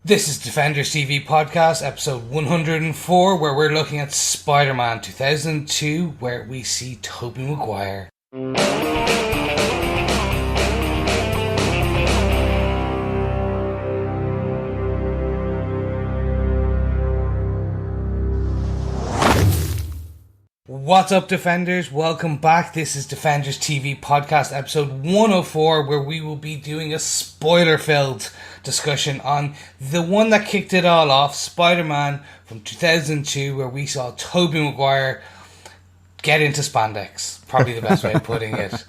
This is Defenders TV Podcast, episode 104, where we're looking at Spider-Man 2002, where we see Tobey Maguire. What's up, Defenders? Welcome back. This is Defenders TV Podcast, episode 104, where we will be doing a spoiler-filled discussion on the one that kicked it all off, Spider-Man from 2002, where we saw Tobey Maguire get into spandex. Probably the best way of putting it.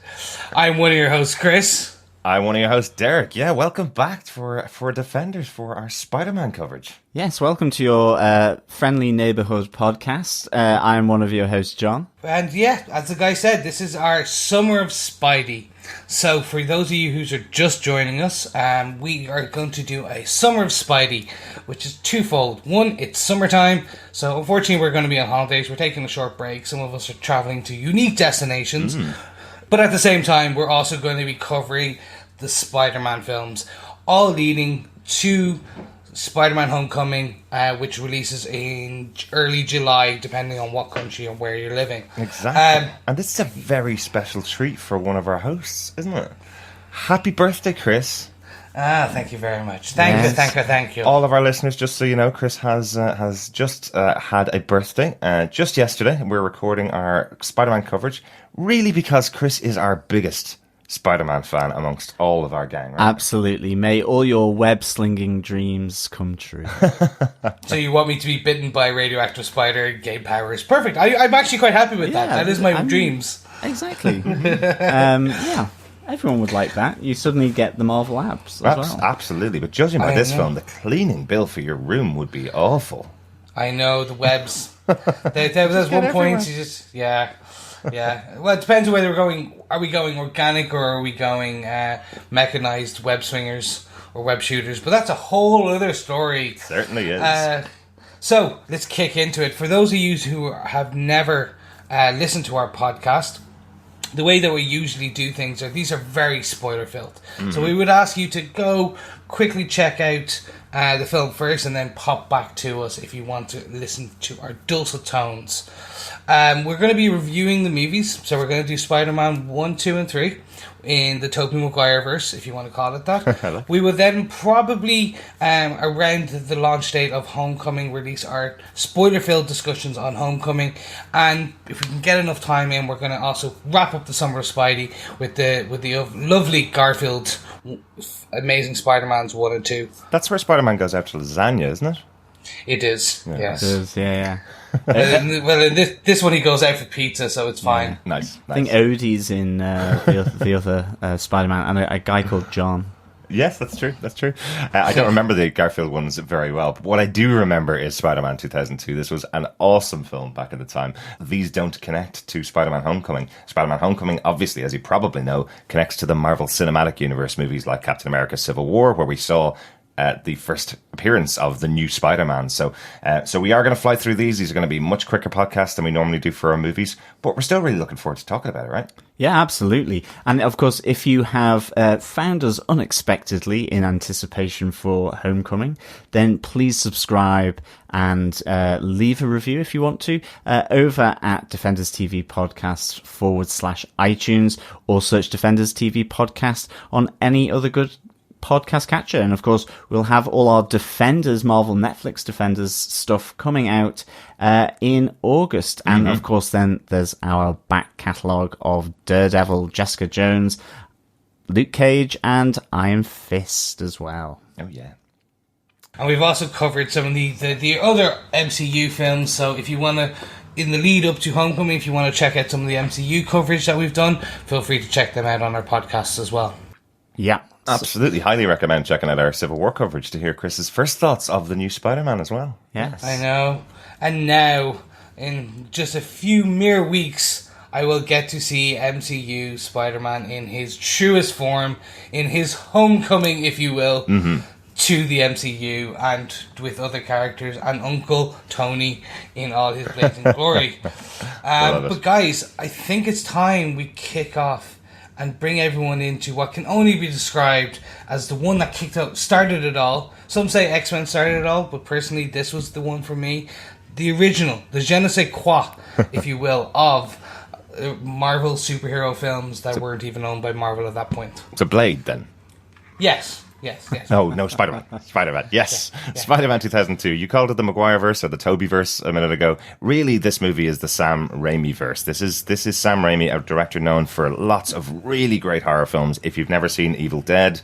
I'm one of your hosts, Chris. I'm one of your hosts, Derek. Yeah, welcome back for Defenders for our Spider-Man coverage. Yes, welcome to your friendly neighborhood podcast. I'm one of your hosts, John. And yeah, as the guy said, this is our Summer of Spidey. So for those of you who are just joining us, we are going to do a Summer of Spidey, which is twofold. One, it's summertime, so unfortunately we're going to be on holidays. We're taking a short break. Some of us are traveling to unique destinations. But at the same time, we're also going to be covering the Spider-Man films, all leading to Spider-Man Homecoming, which releases in early July, depending on what country and where you're living. Exactly. And this is a very special treat for one of our hosts, isn't it? Happy birthday, Chris. Thank you very much. Thank you. All of our listeners, just so you know, Chris has just had a birthday just yesterday. We're recording our Spider-Man coverage, really because Chris is our biggest Spider-Man fan amongst all of our gang, right? Absolutely. May all your web-slinging dreams come true. So you want me to be bitten by a radioactive spider, gain powers. Perfect. I'm actually quite happy with that. That is my dreams. Exactly. Yeah. Everyone would like that. You suddenly get the Marvel apps as well. Absolutely. But judging by this film, the cleaning bill for your room would be awful. I know, the webs. There's one point you just... Yeah. Well, it depends on whether we're going... Are we going organic or are we going mechanized web swingers or web shooters? But that's a whole other story. It certainly is. So, let's kick into it. For those of you who have never listened to our podcast... The way that we usually do things these are very spoiler-filled. So we would ask you to go quickly check out the film first and then pop back to us if you want to listen to our dulcet tones. We're going to be reviewing the movies. So we're going to do Spider-Man 1, 2, and 3 in the Tobey Maguire verse, if you want to call it that. We will then probably, around the launch date of Homecoming, release our spoiler-filled discussions on Homecoming. And if we can get enough time in, we're going to also wrap up the Summer of Spidey with the lovely Garfield Amazing Spider-Mans 1 and 2. That's where Spider-Man goes after lasagna, isn't it? It is, yes. It is, yeah. Well, in this one he goes out for pizza, so it's fine. Yeah. Nice. I think Odie's in the other Spider-Man, and a guy called John. Yes, that's true. I don't remember the Garfield ones very well, but what I do remember is Spider-Man 2002. This was an awesome film back at the time. These don't connect to Spider-Man Homecoming. Spider-Man Homecoming, obviously, as you probably know, connects to the Marvel Cinematic Universe movies like Captain America Civil War, where we saw the first appearance of the new Spider-Man. So we are going to fly through these. These are going to be much quicker podcasts than we normally do for our movies, but we're still really looking forward to talking about it, right? Yeah, absolutely. And of course, if you have found us unexpectedly in anticipation for Homecoming, then please subscribe and leave a review if you want to over at Defenders TV Podcast /iTunes, or search Defenders TV Podcast on any other good podcast catcher. And of course, we'll have all our Defenders, Marvel Netflix Defenders stuff coming out in August. And of course, then there's our back catalogue of Daredevil, Jessica Jones, Luke Cage, and Iron Fist as well. Oh, yeah. And we've also covered some of the other MCU films. So if you want to, in the lead up to Homecoming, if you want to check out some of the MCU coverage that we've done, feel free to check them out on our podcasts as well. Yeah. Absolutely. Highly recommend checking out our Civil War coverage to hear Chris's first thoughts of the new Spider-Man as well. Yes. I know. And now, in just a few mere weeks, I will get to see MCU Spider-Man in his truest form, in his homecoming, if you will, to the MCU, and with other characters, and Uncle Tony in all his blazing glory. But guys, I think it's time we kick off and bring everyone into what can only be described as the one that started it all. Some say X-Men started it all, but personally this was the one for me. The original, the je ne sais quoi, if you will, of Marvel superhero films that weren't even owned by Marvel at that point. It's a Blade, then. Yes. No, Spider-Man. Spider-Man, yes. Yeah. Spider-Man 2002. You called it the Maguire-verse or the Tobey-verse a minute ago. Really, this movie is the Sam Raimi-verse. This is Sam Raimi, a director known for lots of really great horror films. If you've never seen Evil Dead,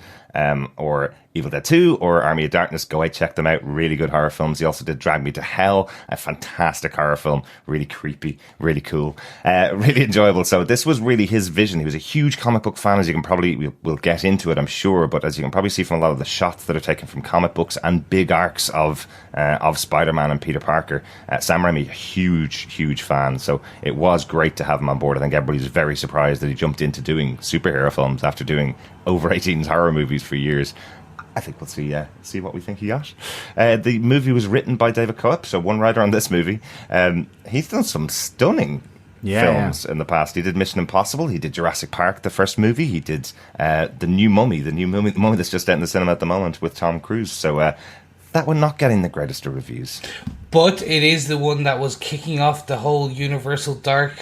or Evil Dead 2 or Army of Darkness, go out, check them out. Really good horror films. He also did Drag Me to Hell, a fantastic horror film. Really creepy, really cool, really enjoyable. So this was really his vision. He was a huge comic book fan, as you can probably, we'll get into it, I'm sure, but as you can probably see from a lot of the shots that are taken from comic books and big arcs of Spider-Man and Peter Parker, Sam Raimi, a huge fan. So it was great to have him on board. I think everybody was very surprised that he jumped into doing superhero films after doing over 18s horror movies for years. I think we'll see what we think he got. The movie was written by David Cope, so one writer on this movie. He's done some stunning films in the past. He did Mission Impossible. He did Jurassic Park, the first movie. He did the new Mummy that's just out in the cinema at the moment with Tom Cruise. So that one not getting the greatest of reviews. But it is the one that was kicking off the whole Universal Dark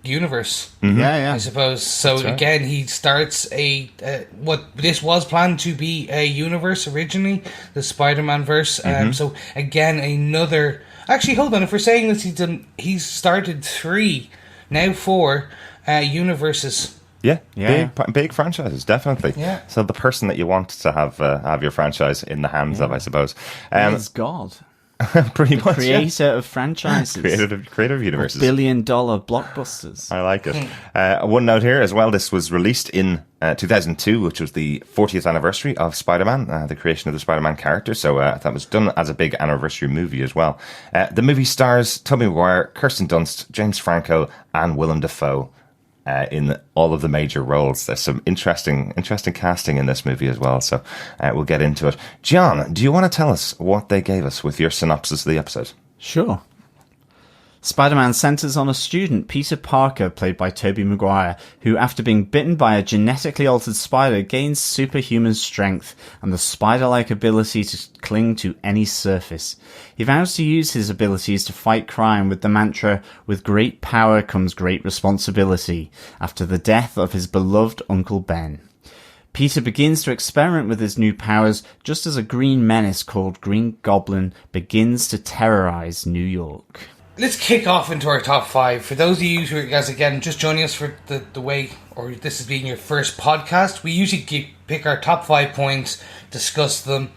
universe. Mm-hmm. Yeah. I suppose. So right. Again, he starts what this was planned to be a universe originally, the Spider-Man verse. So again, another. Actually, hold on. If we're saying that he's started 3, now 4 universes. Yeah. Big franchises, definitely. Yeah. So the person that you want to have your franchise in the hands of, I suppose, is God. Pretty much, creator of franchises, creator of universes, $1 billion blockbusters. I like it. One note here as well: this was released in 2002, which was the 40th anniversary of Spider-Man, the creation of the Spider-Man character. So that was done as a big anniversary movie as well. The movie stars Tobey Maguire, Kirsten Dunst, James Franco, and Willem Dafoe. In all of the major roles. There's some interesting casting in this movie as well, so we'll get into it. John, do you want to tell us what they gave us with your synopsis of the episode? Sure. Spider-Man centers on a student, Peter Parker, played by Tobey Maguire, who, after being bitten by a genetically altered spider, gains superhuman strength and the spider-like ability to cling to any surface. He vows to use his abilities to fight crime with the mantra, "With great power comes great responsibility," after the death of his beloved Uncle Ben. Peter begins to experiment with his new powers just as a green menace called Green Goblin begins to terrorize New York. Let's kick off into our top 5. For those of you who are, guys, again, just joining us for the way, or this is being your first podcast, we usually pick our top 5 points, discuss them.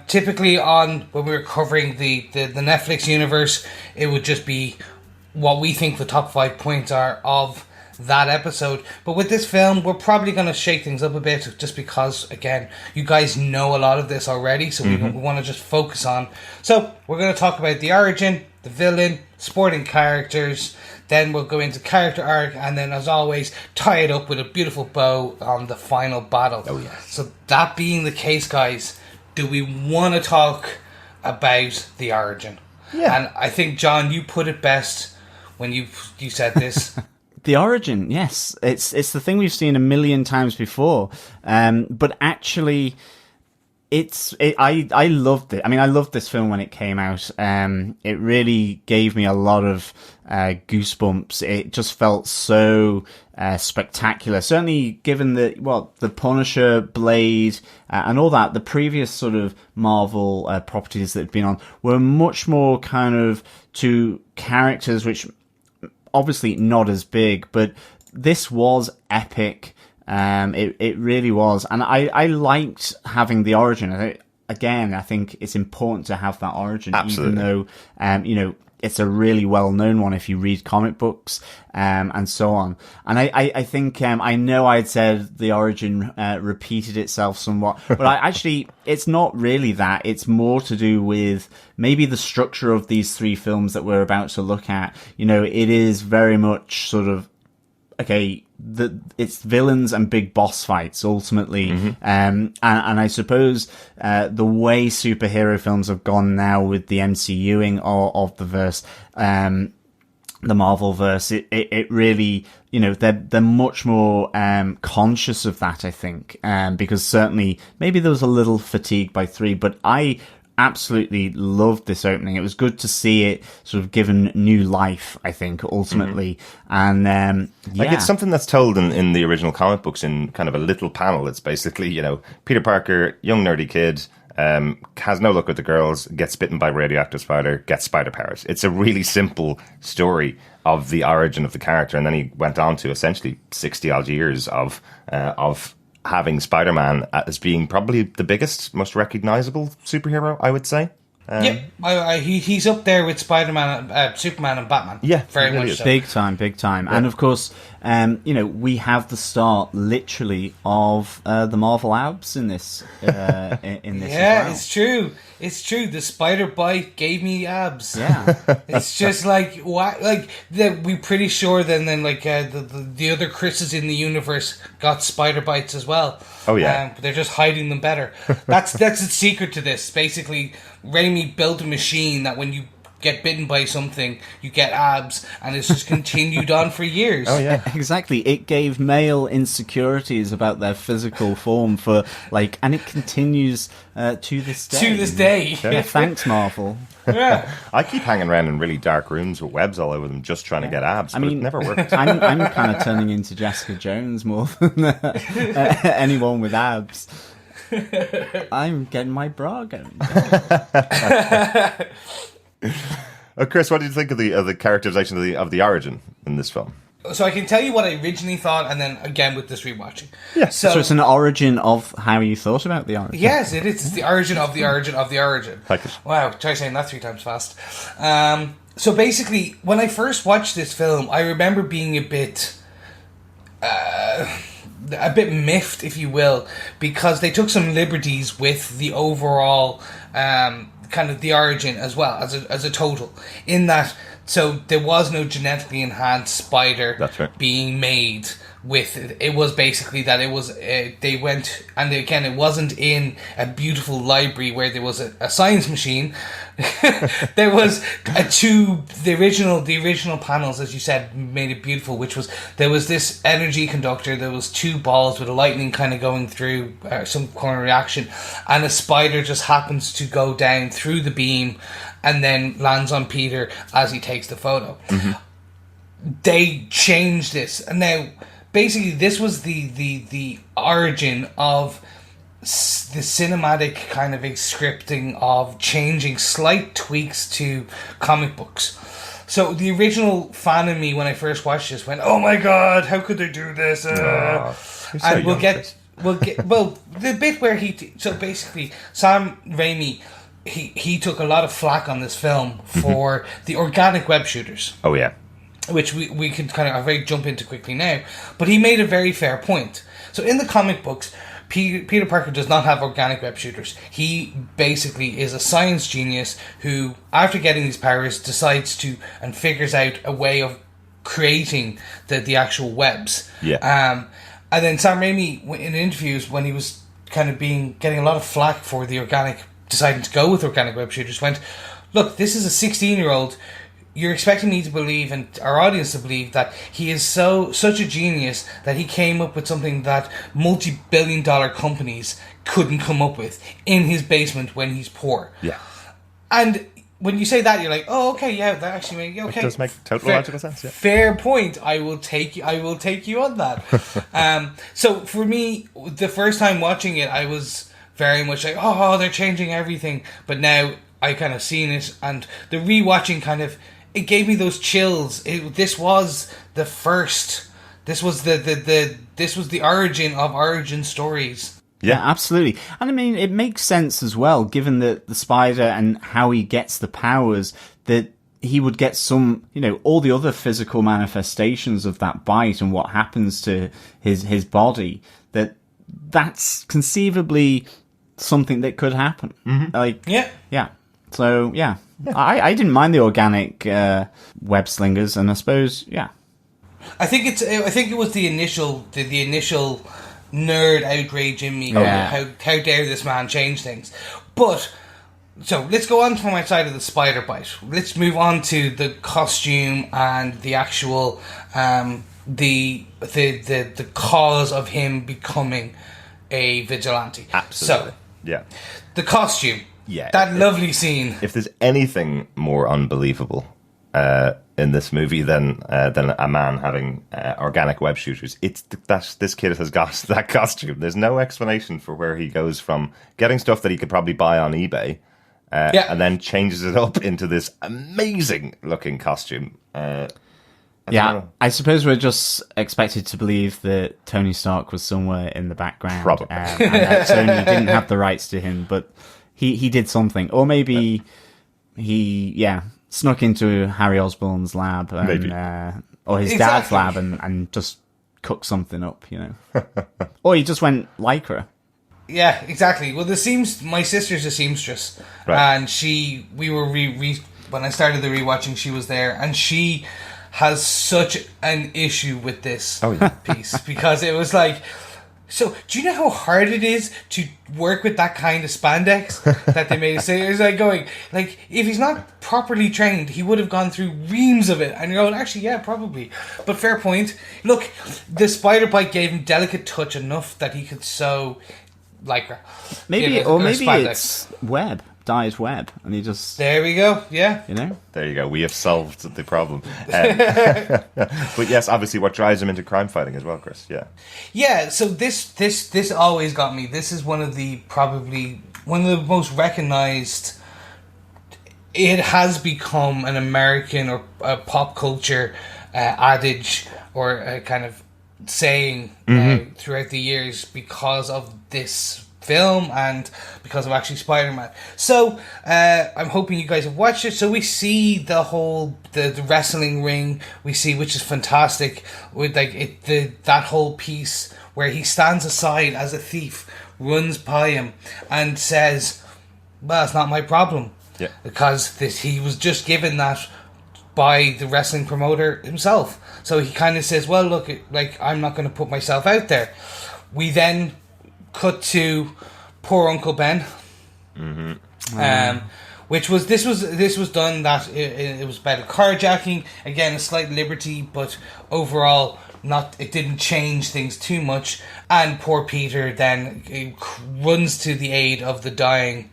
Typically when we were covering the Netflix universe, it would just be what we think the top 5 points are of that episode. But with this film, we're probably going to shake things up a bit, just because, again, you guys know a lot of this already, so we want to just focus on. So we're going to talk about the origin, the villain, supporting characters, then we'll go into character arc, and then, as always, tie it up with a beautiful bow on the final battle. Oh, yes. So that being the case, guys, do we want to talk about the origin? Yeah. And I think, John, you put it best when you said this. The origin, yes. It's the thing we've seen a million times before. But actually, I loved it. I mean, I loved this film when it came out. It really gave me a lot of goosebumps. It just felt so spectacular. Certainly, given the Punisher, Blade, and all that, the previous sort of Marvel properties that had been on were much more kind of to characters which obviously not as big, but this was epic. It really was, and I liked having the origin. Again, I think it's important to have that origin, Absolutely. even though it's a really well-known one if you read comic books and so on. And I think I know I'd said the origin repeated itself somewhat, but it's not really that. It's more to do with maybe the structure of these 3 films that we're about to look at. It is very much sort of, okay, it's villains and big boss fights ultimately. And I suppose the way superhero films have gone now with the MCUing of the verse, the Marvelverse, it really, they're much more conscious of that, I think, because certainly maybe there was a little fatigue by 3, but I absolutely loved this opening. It was good to see it sort of given new life, I think, ultimately. And like, it's something that's told in the original comic books in kind of a little panel. It's basically, Peter Parker, young nerdy kid, has no luck with the girls, gets bitten by a radioactive spider, gets spider powers. It's a really simple story of the origin of the character, and then he went on to essentially 60 odd years of having Spider-Man as being probably the biggest, most recognizable superhero, I would say. He's up there with Spider-Man, Superman, and Batman. Yeah, very really much is. so. Big time. Yeah. And of course, we have the start literally of the Marvel abs in this. Yeah, as well. It's true. The spider bite gave me abs. Yeah, it's just like what, like we're pretty sure. Then like the other Chris's in the universe got spider bites as well. Oh yeah, but they're just hiding them better. That's the secret to this. Basically, Raimi built a machine that when you get bitten by something, you get abs, and it's just continued on for years. Oh yeah, exactly. It gave male insecurities about their physical form and it continues to this day. To this day. Yeah, thanks, Marvel. Yeah. I keep hanging around in really dark rooms with webs all over them, just trying to get abs. But it never worked. I'm kind of turning into Jessica Jones more than anyone with abs. I'm getting my bra going. Chris, what did you think of the characterization of the origin in this film? So I can tell you what I originally thought, and then again with this rewatching. Yeah. So it's an origin of how you thought about the origin. Yes, it is. It's the origin of the origin of the origin. Like it. Wow, try saying that 3 times fast. So basically, when I first watched this film, I remember being a bit miffed, if you will, because they took some liberties with the overall kind of the origin as well as a total. In that, so there was no genetically enhanced spider being made with it. It was basically that it was they went, and again, it wasn't in a beautiful library where there was a science machine. There was the original panels, as you said, made it beautiful, which was there was this energy conductor, there was 2 balls with a lightning kind of going through some kind of reaction, and a spider just happens to go down through the beam and then lands on Peter as he takes the photo. Mm-hmm. They changed this, and now basically this was the origin of the cinematic kind of scripting of changing slight tweaks to comic books. So the original fan of me when I first watched this went, "Oh my god, how could they do this?" And we'll get the bit where so basically Sam Raimi he took a lot of flack on this film for the organic web shooters. Oh yeah. Which we could kind of jump into quickly now. But he made a very fair point. So in the comic books, Peter Parker does not have organic web shooters. He basically is a science genius who, after getting these powers, decides to and figures out a way of creating the actual webs. Yeah. And then Sam Raimi, in interviews, when he was kind of getting a lot of flack for deciding to go with organic web shooters, went, "Look, this is a 16-year-old. You're expecting me to believe, and our audience to believe, that he is such a genius that he came up with something that multi-billion-dollar companies couldn't come up with in his basement when he's poor." Yeah. And when you say that, you're like, "Oh, okay, yeah, that actually makes okay." It does make total logical sense. Yeah. Fair point. I will take you on that. So for me, the first time watching it, I was very much like, "Oh, they're changing everything." But now I kind of seen it, and the rewatching kind of, it gave me those chills. This was the first. This was the origin of origin stories. Yeah, absolutely. And I mean, it makes sense as well, given that the spider and how he gets the powers, that he would get some, all the other physical manifestations of that bite and what happens to his body, that's conceivably something that could happen. Mm-hmm. Yeah. So, yeah. I didn't mind the organic web slingers, and I suppose, yeah. I think it was the initial nerd outrage in me. How dare this man change things? But So let's go on from outside of the spider bite. Let's move on to the costume and the actual the cause of him becoming a vigilante. Absolutely. So yeah. The costume. Yeah. That lovely scene. If there's anything more unbelievable in this movie than a man having organic web shooters, it's that this kid has got that costume. There's no explanation for where he goes from getting stuff that he could probably buy on eBay. And then changes it up into this amazing looking costume. I suppose we're just expected to believe that Tony Stark was somewhere in the background. Probably. And that Sony didn't have the rights to him, but he did something. Or maybe he snuck into Harry Osborn's lab and, or his dad's lab and just cooked something up, you know. Or he just went Lycra. Yeah, exactly. Well, my sister's a seamstress, and we were when I started the rewatching, she was there, and she has such an issue with this piece because it was like, so do you know how hard it is to work with that kind of spandex that they made? So it was like going, like, if he's not properly trained, he would have gone through reams of it. And you're going, actually, yeah, probably. But fair point. Look, the spider bite gave him delicate touch enough that he could sew Lycra. Maybe it's dyed web, and he just... There we go, yeah. You know? There you go, we have solved the problem. But yes, obviously what drives him into crime fighting as well, Chris, yeah. Yeah, so this always got me. This is probably one of the most recognised... It has become an American or a pop culture adage or a kind of saying throughout the years because of this film and because of actually Spider-Man. So I'm hoping you guys have watched it. So we see the whole the wrestling ring, we see, which is fantastic, with like that whole piece where he stands aside as a thief, runs by him and says, well, it's not my problem. Yeah. Because he was just given that by the wrestling promoter himself. So he kind of says, well, look, like, I'm not going to put myself out there. We then cut to poor Uncle Ben. Which was this was done that it was about a carjacking, again a slight liberty, but overall it didn't change things too much. And poor Peter then runs to the aid of the dying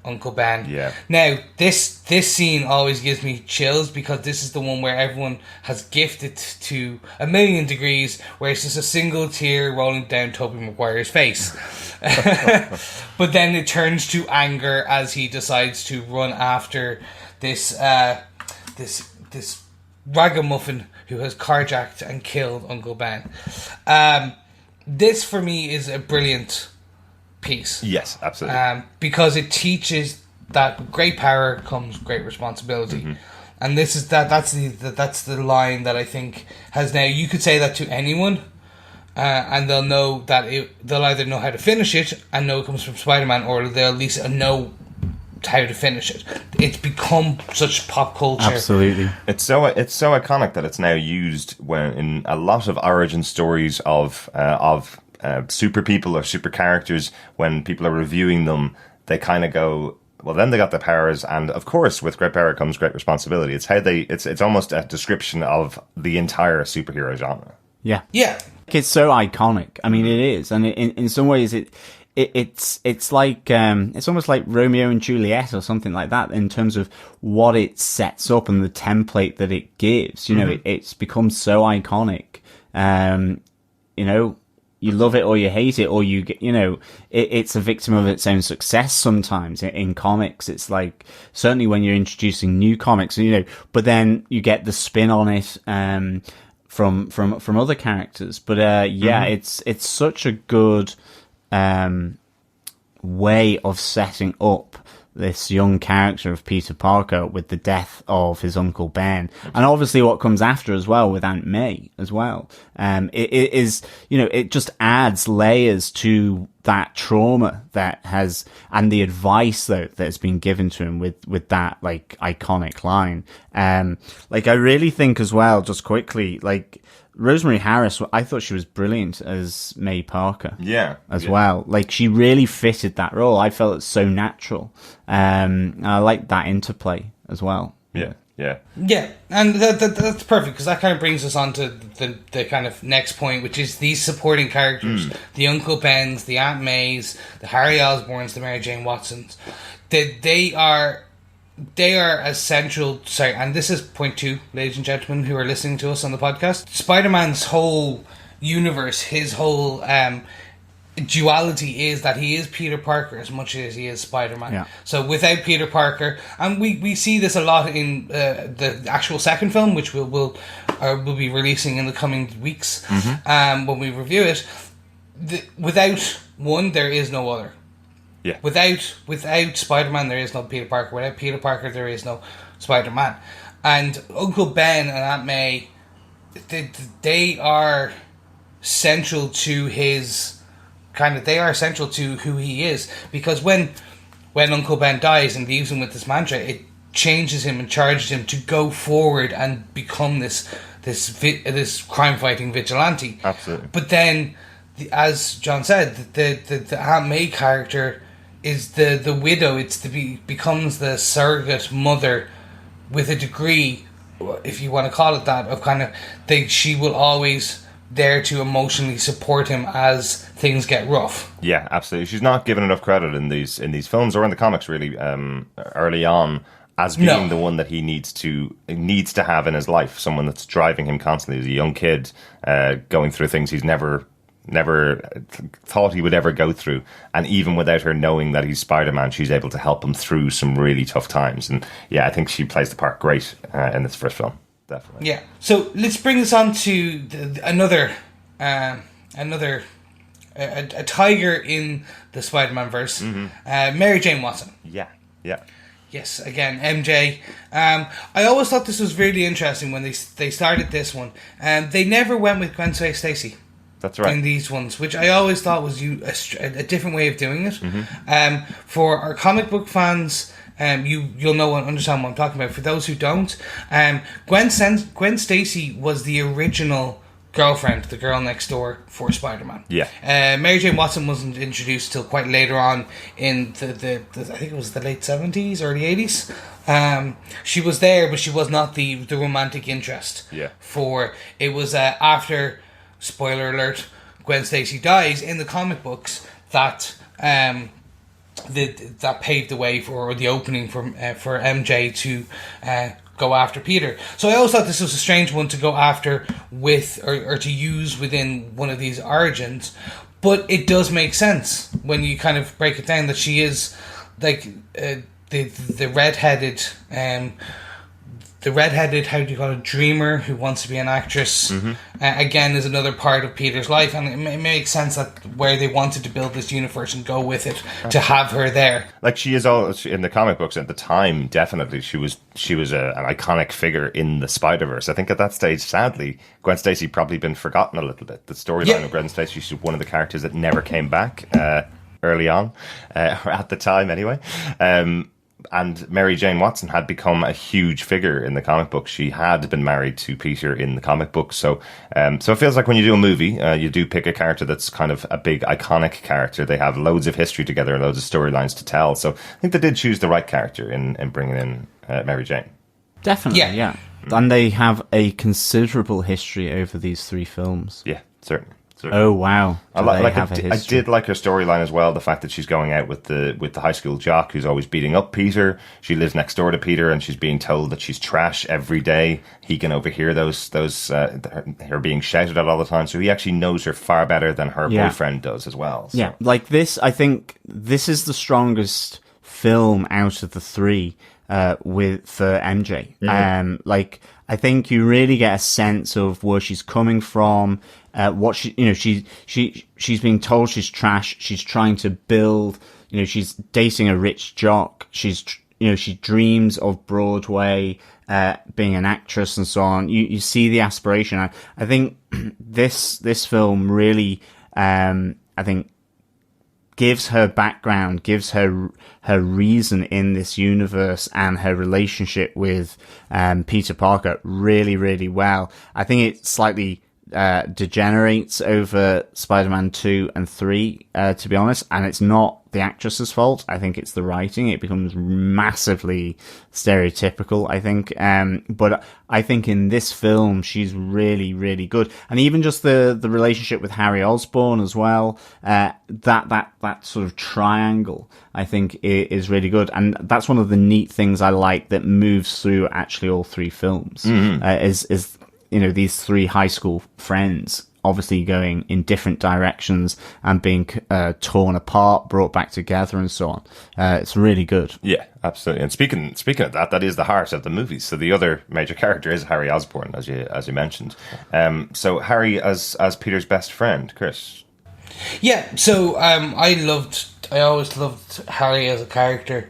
Uncle Ben. Yeah. Now this scene always gives me chills because this is the one where everyone has gifted to 1,000,000 degrees, where it's just a single tear rolling down Tobey Maguire's face. But then it turns to anger as he decides to run after this ragamuffin who has carjacked and killed Uncle Ben. This for me is a brilliant piece. Yes, absolutely. Because it teaches that with great power comes great responsibility. And this is that's the line that I think has now, you could say that to anyone, and they'll know that they'll either know how to finish it and know it comes from Spider-Man, or they'll at least know how to finish it. It's become such pop culture. Absolutely. It's so iconic that it's now used when in a lot of origin stories of super people or super characters. When people are reviewing them, they kind of go, well, then they got the powers, and of course with great power comes great responsibility. It's how it's almost a description of the entire superhero genre. Yeah. It's so iconic. I mean, it is, and in some ways it's like it's almost like Romeo and Juliet or something like that in terms of what it sets up and the template that it gives. You know, it's become so iconic. You know, you love it or you hate it, or it's a victim of its own success sometimes in comics. It's like, certainly when you're introducing new comics, but then you get the spin on it from other characters. But it's such a good way of setting up this young character of Peter Parker with the death of his Uncle Ben, and obviously what comes after as well with Aunt May as well. It is, it just adds layers to that trauma that has, and the advice though that has been given to him with that like iconic line. Like I really think as well, just quickly, like Rosemary Harris, I thought she was brilliant as May Parker. Yeah. As well. Like she really fitted that role. I felt it's so natural. I like that interplay as well. Yeah. Yeah. Yeah, and that's perfect, because that kind of brings us on to the kind of next point, which is these supporting characters. The Uncle Bens, the Aunt Mays, the Harry Osborns, the Mary Jane Watsons. They are essential. Sorry, and this is point 2, ladies and gentlemen who are listening to us on the podcast. Spider-Man's whole universe, his whole duality is that he is Peter Parker as much as he is Spider-Man. Yeah. So without Peter Parker, and we see this a lot in the actual second film, which we'll be releasing in the coming weeks when we review it. Without one, there is no other. Yeah. Without Spider-Man, there is no Peter Parker. Without Peter Parker, there is no Spider-Man. And Uncle Ben and Aunt May, they are central to his they are essential to who he is, because when Uncle Ben dies and leaves him with this mantra, it changes him and charges him to go forward and become this crime fighting vigilante. Absolutely. But then, as John said, the Aunt May character is the widow. Becomes the surrogate mother with a degree, if you want to call it that, of she will always there to emotionally support him as things get rough. Yeah, absolutely. She's not given enough credit in these films or in the comics really early on as being the one that he needs to have in his life, someone that's driving him constantly as a young kid, going through things he's never thought he would ever go through, and even without her knowing that he's Spider-Man, she's able to help him through some really tough times. And yeah, I think she plays the part great in this first film. Definitely. Yeah. So let's bring this on to another tiger in the Spider-Man verse, Mary Jane Watson. Yeah. Yeah. Yes, again, MJ. I always thought this was really interesting when they started this one. They never went with Gwen Stacy. That's right. In these ones, which I always thought was a different way of doing it. For our comic book fans, you'll know and understand what I'm talking about. For those who don't, Gwen Stacy was the original girlfriend, the girl next door for Spider-Man. Yeah. Mary Jane Watson wasn't introduced till quite later on in the I think it was the late 70s, early 80s. She was there, but she was not the romantic interest. Yeah. It was after, spoiler alert, Gwen Stacy dies in the comic books that that paved the way for the opening for MJ to go after Peter. So I always thought this was a strange one to go after with or to use within one of these origins, but it does make sense when you kind of break it down that she is like the redheaded how do you call it, dreamer who wants to be an actress. Again, is another part of Peter's life, and it makes sense that where they wanted to build this universe and go with it, to have her there. Like she is all in the comic books at the time. Definitely, she was an iconic figure in the Spider-Verse. I think at that stage, sadly, Gwen Stacy probably been forgotten a little bit. The storyline of Gwen Stacy, she's one of the characters that never came back early on, or at the time anyway. And Mary Jane Watson had become a huge figure in the comic book. She had been married to Peter in the comic book. So it feels like when you do a movie, you do pick a character that's kind of a big iconic character. They have loads of history together and loads of storylines to tell. So I think they did choose the right character in bringing in Mary Jane. Definitely, yeah. And they have a considerable history over these 3 films. Yeah, certainly. Oh wow! I did like her storyline as well. The fact that she's going out with the high school jock who's always beating up Peter. She lives next door to Peter, and she's being told that she's trash every day. He can overhear her being shouted at all the time. So he actually knows her far better than her boyfriend does as well. So. Yeah, like this. I think this is the strongest film out of the 3 for MJ. Like I think you really get a sense of where she's coming from. What she's being told she's trash. She's trying to build. She's dating a rich jock. She dreams of Broadway, being an actress and so on. You see the aspiration. I think this film really, I think gives her background, gives her reason in this universe, and her relationship with Peter Parker really, really well. I think it slightly degenerates over Spider-Man 2 and 3, to be honest, and it's not the actress's fault. I think it's the writing. It becomes massively stereotypical, I think. But I think in this film, she's really, really good. And even just the relationship with Harry Osborn as well, that sort of triangle, I think is really good. And that's one of the neat things I like that moves through actually all three films, is these three high school friends obviously going in different directions and being torn apart, brought back together, and so on. It's really good. Yeah, absolutely. And speaking of that is the heart of the movie. So the other major character is Harry Osborn, as you mentioned. So Harry as Peter's best friend, Chris. Yeah. So I always loved Harry as a character.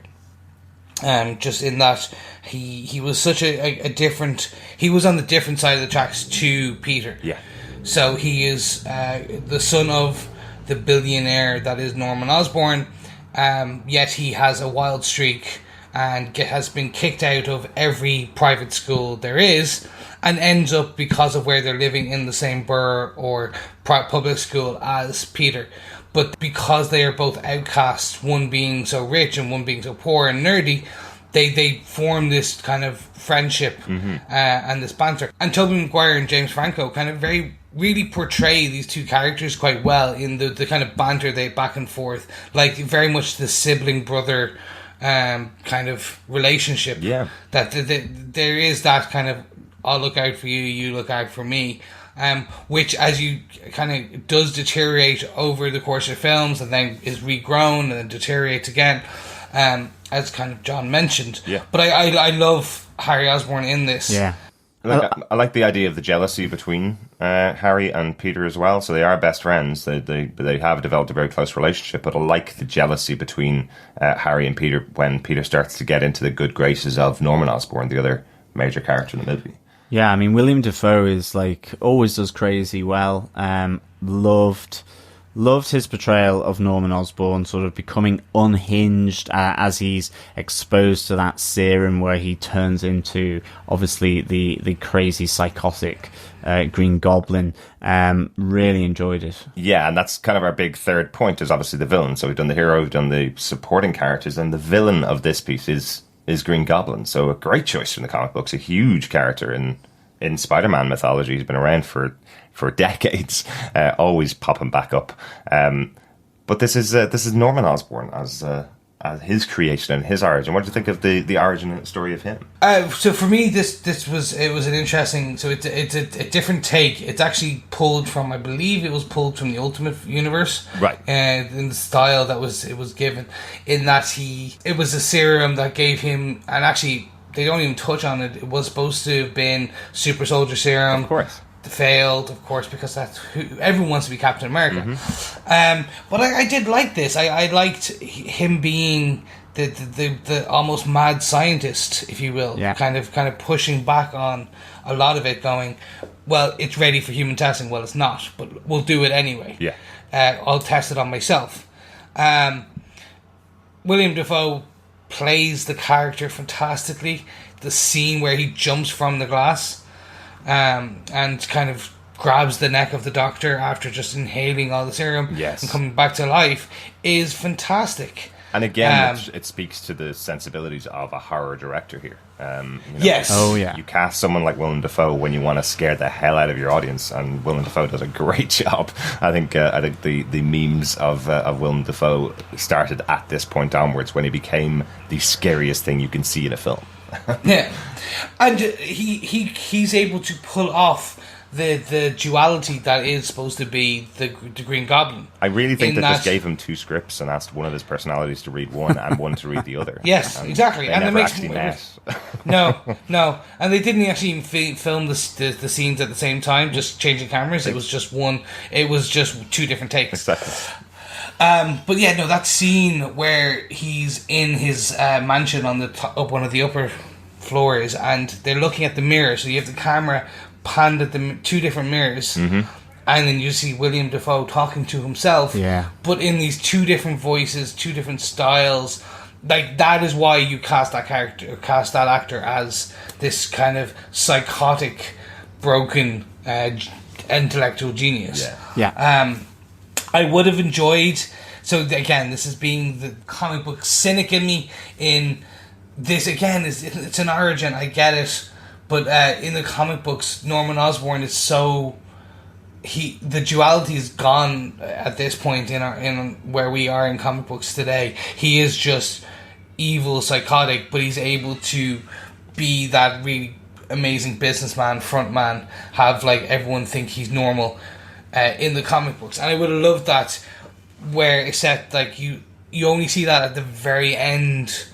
Just in that he was such a different. He was on the different side of the tracks to Peter. Yeah. So he is the son of the billionaire that is Norman Osborn, yet he has a wild streak and has been kicked out of every private school there is, and ends up, because of where they're living, in the same borough or public school as Peter. But because they are both outcasts, one being so rich and one being so poor and nerdy, they form this kind of friendship and this banter. And Tobey Maguire and James Franco kind of really portray these two characters quite well in the kind of banter they back and forth, like very much the sibling brother kind of relationship. Yeah, that there is that kind of, I'll look out for you, you look out for me. Which, as you kind of does deteriorate over the course of films, and then is regrown and then deteriorates again, as kind of John mentioned. Yeah. But I love Harry Osborn in this. Yeah. I like the idea of the jealousy between Harry and Peter as well. So they are best friends. They have developed a very close relationship. But I like the jealousy between Harry and Peter when Peter starts to get into the good graces of Norman Osborn, the other major character in the movie. Yeah, I mean, William Dafoe is always does crazy well. Loved his portrayal of Norman Osborn sort of becoming unhinged as he's exposed to that serum where he turns into, obviously, the crazy psychotic Green Goblin. Really enjoyed it. Yeah, and that's kind of our big third point, is obviously the villain. So we've done the hero, we've done the supporting characters, and the villain of this piece is Green Goblin. So a great choice from the comic books, a huge character in Spider-Man mythology. He's been around for decades, always popping back up. But this is Norman Osborn as his creation and his origin. What do you think of the origin and story of him? So for me, this was an interesting. So it's a different take. It's actually pulled from, I believe it was pulled from the Ultimate Universe, right? In the style that it was given, in that it was a serum that gave him, and actually they don't even touch on it. It was supposed to have been Super Soldier Serum. Of course. Failed, of course, because that's who everyone wants to be Captain America. But I did like this. I liked him being the almost mad scientist, if you will. Yeah. Kind of pushing back on a lot of it, going, well, it's ready for human testing. Well, it's not, but we'll do it anyway. Yeah. I'll test it on myself. William Dafoe plays the character fantastically. The scene where he jumps from the glass and kind of grabs the neck of the doctor after just inhaling all the serum, yes, and coming back to life is fantastic. And again, it speaks to the sensibilities of a horror director here. Yes. Oh, yeah. You cast someone like Willem Dafoe when you want to scare the hell out of your audience, and Willem Dafoe does a great job. I think the memes of Willem Dafoe started at this point onwards, when he became the scariest thing you can see in a film. Yeah, and he's able to pull off the duality that is supposed to be the Green Goblin. I really think that just gave him two scripts and asked one of his personalities to read one and one to read the other. Yes, and exactly. And it never makes actually met. No, and they didn't actually even film the scenes at the same time, just changing cameras. It was just one. It was just two different takes. Exactly. But yeah, no, that scene where he's in his mansion on up one of the upper floors, and they're looking at the mirror. So you have the camera panned at the two different mirrors, and then you see William Dafoe talking to himself, but in these two different voices, two different styles. Like, that is why you cast that actor as this kind of psychotic, broken, intellectual genius. I would have enjoyed. So again, this is being the comic book cynic in me. In this, again, it's an origin. I get it, but in the comic books, Norman Osborn is so. The duality is gone at this point in where we are in comic books today. He is just evil, psychotic, but he's able to be that really amazing businessman, front man, have like everyone think he's normal in the comic books. And I would have loved that, where except like you only see that at the very end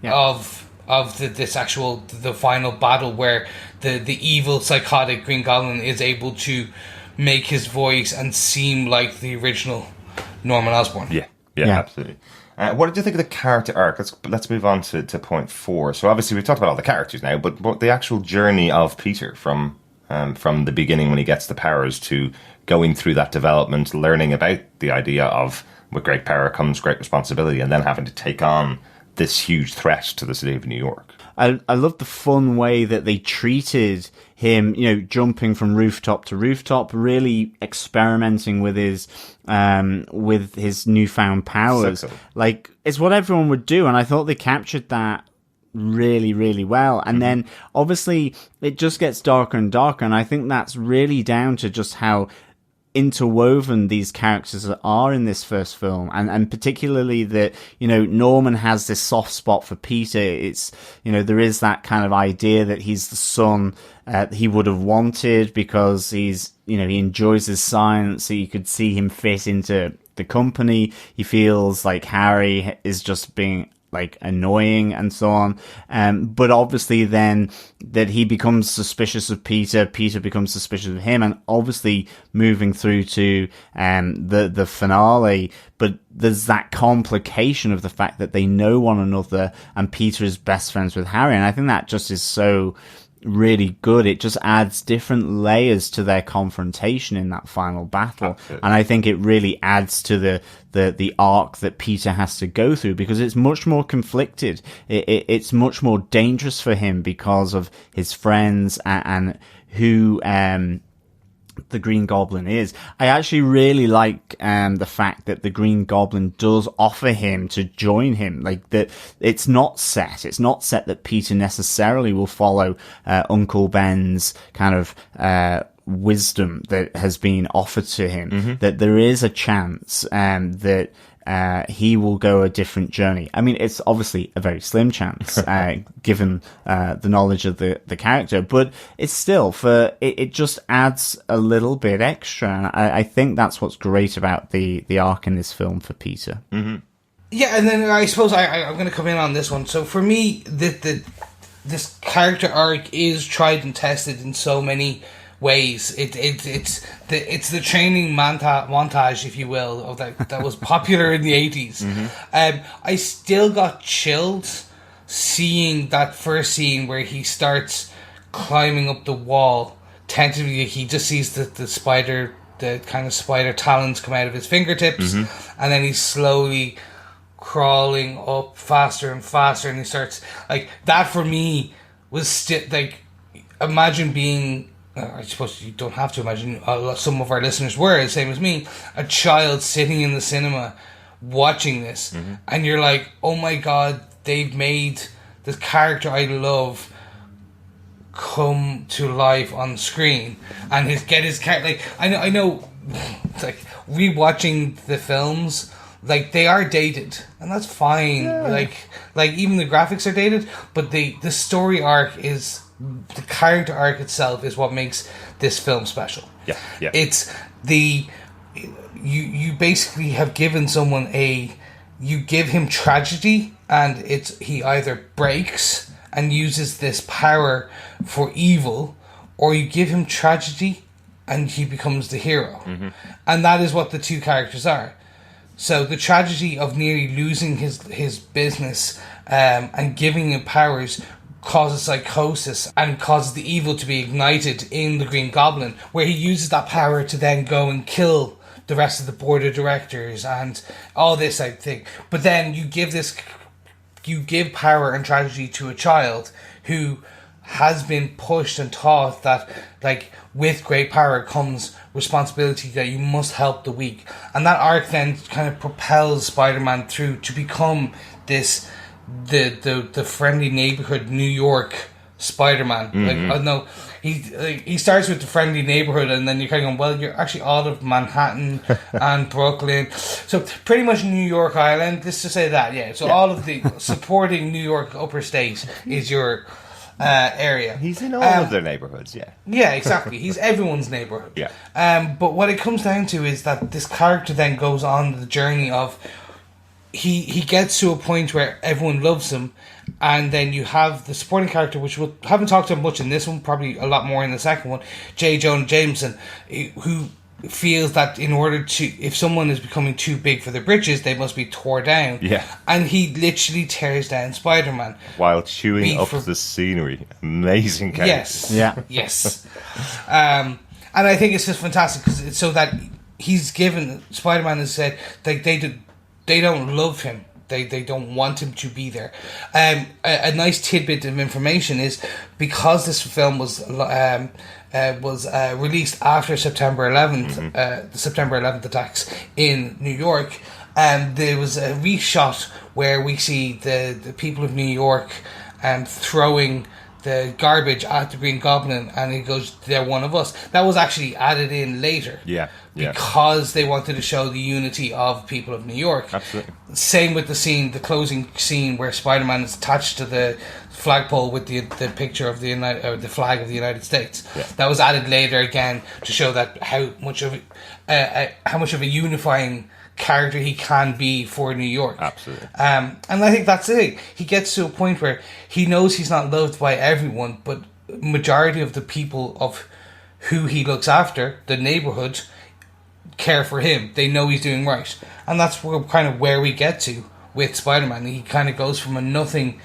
of the final battle, where the evil, psychotic Green Goblin is able to make his voice and seem like the original Norman Osborn. Yeah, absolutely. What did you think of the character arc? Let's move on to point 4. So obviously we've talked about all the characters now, but the actual journey of Peter from the beginning when he gets the powers to going through that development, learning about the idea of with great power comes great responsibility, and then having to take on this huge threat to the city of New York. I love the fun way that they treated him, jumping from rooftop to rooftop, really experimenting with his newfound powers. So cool. Like, it's what everyone would do, and I thought they captured that really, really well. And then, obviously, it just gets darker and darker, and I think that's really down to just how interwoven these characters are in this first film, and particularly that Norman has this soft spot for Peter. It's there is that kind of idea that he's the son he would have wanted, because he's he enjoys his science, so you could see him fit into the company. He feels like Harry is just being like annoying and so on, but obviously then that he becomes suspicious of Peter becomes suspicious of him, and obviously moving through to the finale, but there's that complication of the fact that they know one another, and Peter is best friends with Harry, and I think that just is so really good. It just adds different layers to their confrontation in that final battle. Absolutely. And I think it really adds to the arc that Peter has to go through, because it's much more conflicted. It's much more dangerous for him because of his friends and who the Green Goblin is. I actually really like the fact that the Green Goblin does offer him to join him. Like, that it's not set that Peter necessarily will follow Uncle Ben's kind of wisdom that has been offered to him, that there is a chance that he will go a different journey. I mean, it's obviously a very slim chance, given the knowledge of the character, but it's still, it just adds a little bit extra, and I think that's what's great about the arc in this film for Peter. Yeah, and then I suppose I'm going to come in on this one. So for me, this character arc is tried and tested in so many ways. It's the training montage, if you will, of that was popular in the 80s. I still got chilled seeing that first scene where he starts climbing up the wall. Tentatively, he just sees the spider, the kind of spider talons come out of his fingertips, and then he's slowly crawling up faster and faster, and he starts like that. For me, was still like, imagine being, I suppose you don't have to imagine, some of our listeners were the same as me, a child sitting in the cinema watching this, and you're like, oh my god, they've made this character I love come to life on screen, and his character, like, I know like, rewatching the films, like, they are dated, and that's fine. Like even the graphics are dated, but the story arc is, the character arc itself is what makes this film special. Yeah. It's you basically have given someone you give him tragedy, and he either breaks and uses this power for evil, or you give him tragedy and he becomes the hero. And that is what the two characters are. So the tragedy of nearly losing his business and giving him powers causes psychosis and causes the evil to be ignited in the Green Goblin, where he uses that power to then go and kill the rest of the board of directors and all this type of thing. But then you give power and tragedy to a child who has been pushed and taught that, like, with great power comes responsibility, that you must help the weak. And that arc then kind of propels Spider-Man through to become this the friendly neighborhood New York Spider-Man. Like, I don't know, he starts with the friendly neighborhood, and then you're kind of going, well, you're actually all of Manhattan and Brooklyn, so pretty much New York Island. Let's just say that, yeah. So all of the supporting New York upper state is your area. He's in all of their neighborhoods, yeah. Yeah, exactly. He's everyone's neighborhood. Yeah. But what it comes down to is that this character then goes on the journey of he gets to a point where everyone loves him, and then you have the supporting character, which we haven't talked about much in this one, probably a lot more in the second one, J. Jonah Jameson, who feels that in order to, if someone is becoming too big for their britches, they must be tore down. Yeah. And he literally tears down Spider-Man while chewing up the scenery. Amazing character. Yes. Yeah. Yes. And I think it's just fantastic because it's so that he's given, Spider-Man has said, like, they don't love him. They don't want him to be there. A nice tidbit of information is, because this film was released after September 11th, the September 11th attacks in New York, there was a reshot where we see the people of New York throwing the garbage at the Green Goblin, and he goes, "They're one of us." That was actually added in later. Yeah. Because they wanted to show the unity of people of New York. Absolutely. Same with the closing scene where Spider-Man is attached to the flagpole with the picture of the flag of the United States. Yeah. That was added later again to show that how much of a unifying character he can be for New York. Absolutely. And I think that's it. He gets to a point where he knows he's not loved by everyone, but majority of the people of who he looks after, the neighborhood, care for him. They know he's doing right. And that's kind of where we get to with Spider-Man. He kind of goes from a nothing